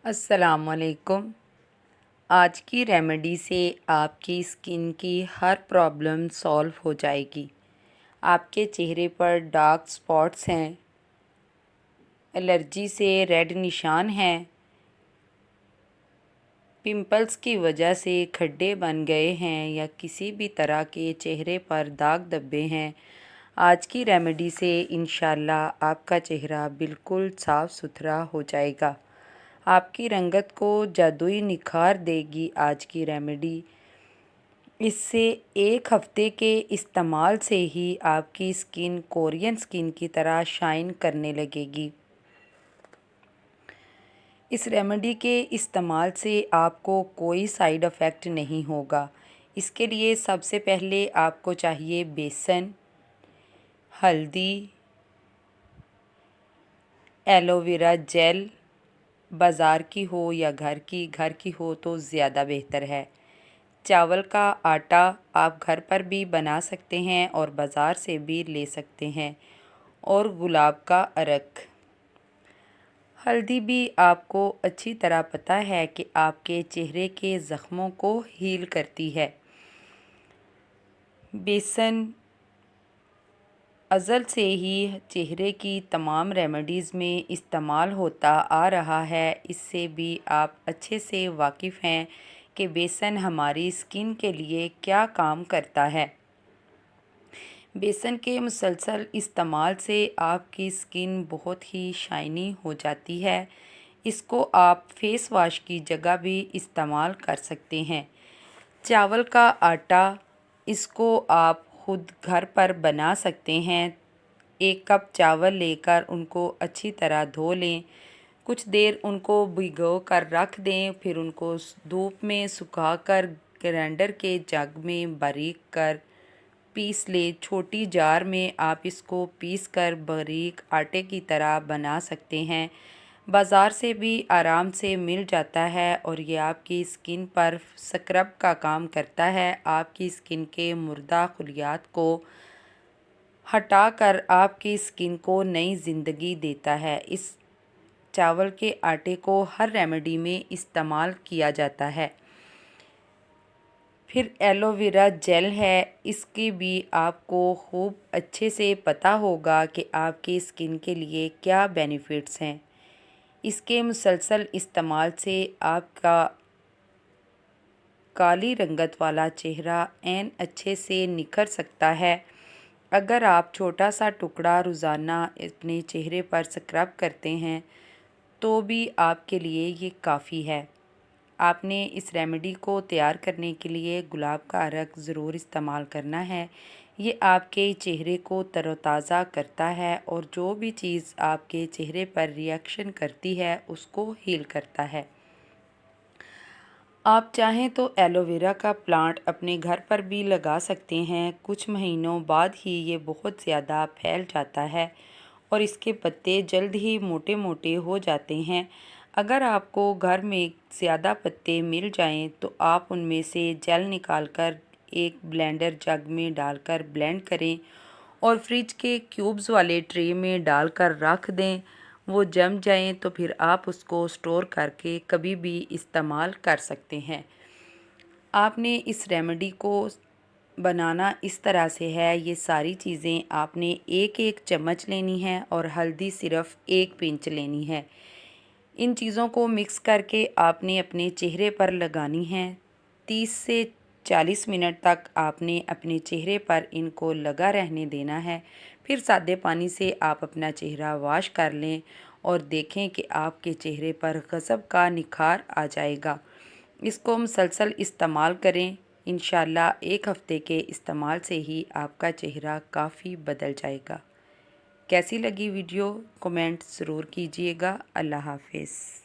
السلام علیکم۔ آج کی ریمیڈی سے آپ کی اسکن کی ہر پرابلم سالو ہو جائے گی۔ آپ کے چہرے پر ڈارک سپاٹس ہیں، الرجی سے ریڈ نشان ہیں، پمپلز کی وجہ سے کھڈے بن گئے ہیں یا کسی بھی طرح کے چہرے پر داغ دھبے ہیں، آج کی ریمیڈی سے انشاءاللہ آپ کا چہرہ بالکل صاف ستھرا ہو جائے گا۔ آپ کی رنگت کو جادوئی نکھار دے گی آج کی ریمیڈی۔ اس سے ایک ہفتے کے استعمال سے ہی آپ کی اسکن کورین اسکن کی طرح شائن کرنے لگے گی۔ اس ریمیڈی کے استعمال سے آپ کو کوئی سائیڈ افیکٹ نہیں ہوگا۔ اس کے لیے سب سے پہلے آپ کو چاہیے بیسن، ہلدی، ایلو ویرا جیل، بازار کی ہو یا گھر کی ہو تو زیادہ بہتر ہے۔ چاول کا آٹا آپ گھر پر بھی بنا سکتے ہیں اور بازار سے بھی لے سکتے ہیں، اور گلاب کا عرق۔ ہلدی بھی آپ کو اچھی طرح پتہ ہے کہ آپ کے چہرے کے زخموں کو ہیل کرتی ہے۔ بیسن ازل سے ہی چہرے کی تمام ریمیڈیز میں استعمال ہوتا آ رہا ہے۔ اس سے بھی آپ اچھے سے واقف ہیں کہ بیسن ہماری اسکن کے لیے کیا کام کرتا ہے۔ بیسن کے مسلسل استعمال سے آپ کی اسکن بہت ہی شائنی ہو جاتی ہے۔ اس کو آپ فیس واش کی جگہ بھی استعمال کر سکتے ہیں۔ چاول کا آٹا، اس کو آپ خود گھر پر بنا سکتے ہیں۔ 1 کپ چاول لے کر ان کو اچھی طرح دھو لیں، کچھ دیر ان کو بھگو کر رکھ دیں، پھر ان کو دھوپ میں سکھا کر گرینڈر کے جگ میں باریک کر پیس لیں۔ چھوٹی جار میں آپ اس کو پیس کر باریک آٹے کی طرح بنا سکتے ہیں۔ بازار سے بھی آرام سے مل جاتا ہے اور یہ آپ کی اسکن پر سکرب کا کام کرتا ہے۔ آپ کی اسکن کے مردہ خلیات کو ہٹا کر آپ کی اسکن کو نئی زندگی دیتا ہے۔ اس چاول کے آٹے کو ہر ریمیڈی میں استعمال کیا جاتا ہے۔ پھر ایلو ویرا جیل ہے، اس کی بھی آپ کو خوب اچھے سے پتہ ہوگا کہ آپ کی اسکن کے لیے کیا بینیفٹس ہیں۔ اس کے مسلسل استعمال سے آپ کا کالی رنگت والا چہرہ عین اچھے سے نکھر سکتا ہے۔ اگر آپ چھوٹا سا ٹکڑا روزانہ اپنے چہرے پر سکرب کرتے ہیں تو بھی آپ کے لیے یہ کافی ہے۔ آپ نے اس ریمیڈی کو تیار کرنے کے لیے گلاب کا عرق ضرور استعمال کرنا ہے۔ یہ آپ کے چہرے کو تر و تازہ کرتا ہے اور جو بھی چیز آپ کے چہرے پر ری ایکشن کرتی ہے اس کو ہیل کرتا ہے۔ آپ چاہیں تو ایلو ویرا کا پلانٹ اپنے گھر پر بھی لگا سکتے ہیں۔ کچھ مہینوں بعد ہی یہ بہت زیادہ پھیل جاتا ہے اور اس کے پتے جلد ہی موٹے موٹے ہو جاتے ہیں۔ اگر آپ کو گھر میں زیادہ پتے مل جائیں تو آپ ان میں سے جیل نکال کر ایک بلینڈر جگ میں ڈال کر بلینڈ کریں اور فریج کے کیوبز والے ٹرے میں ڈال کر رکھ دیں۔ وہ جم جائیں تو پھر آپ اس کو اسٹور کر کے کبھی بھی استعمال کر سکتے ہیں۔ آپ نے اس ریمیڈی کو بنانا اس طرح سے ہے، یہ ساری چیزیں آپ نے ایک ایک چمچ لینی ہے اور ہلدی صرف 1 پنچ لینی ہے۔ ان چیزوں کو مکس کر کے آپ نے اپنے چہرے پر لگانی ہے۔ 30 سے 40 منٹ تک آپ نے اپنے چہرے پر ان کو لگا رہنے دینا ہے۔ پھر سادے پانی سے آپ اپنا چہرہ واش کر لیں اور دیکھیں کہ آپ کے چہرے پر غضب کا نکھار آ جائے گا۔ اس کو مسلسل استعمال کریں، انشاءاللہ 1 ہفتے کے استعمال سے ہی آپ کا چہرہ کافی بدل جائے گا۔ کیسی لگی ویڈیو کمنٹ ضرور کیجیے گا۔ اللہ حافظ۔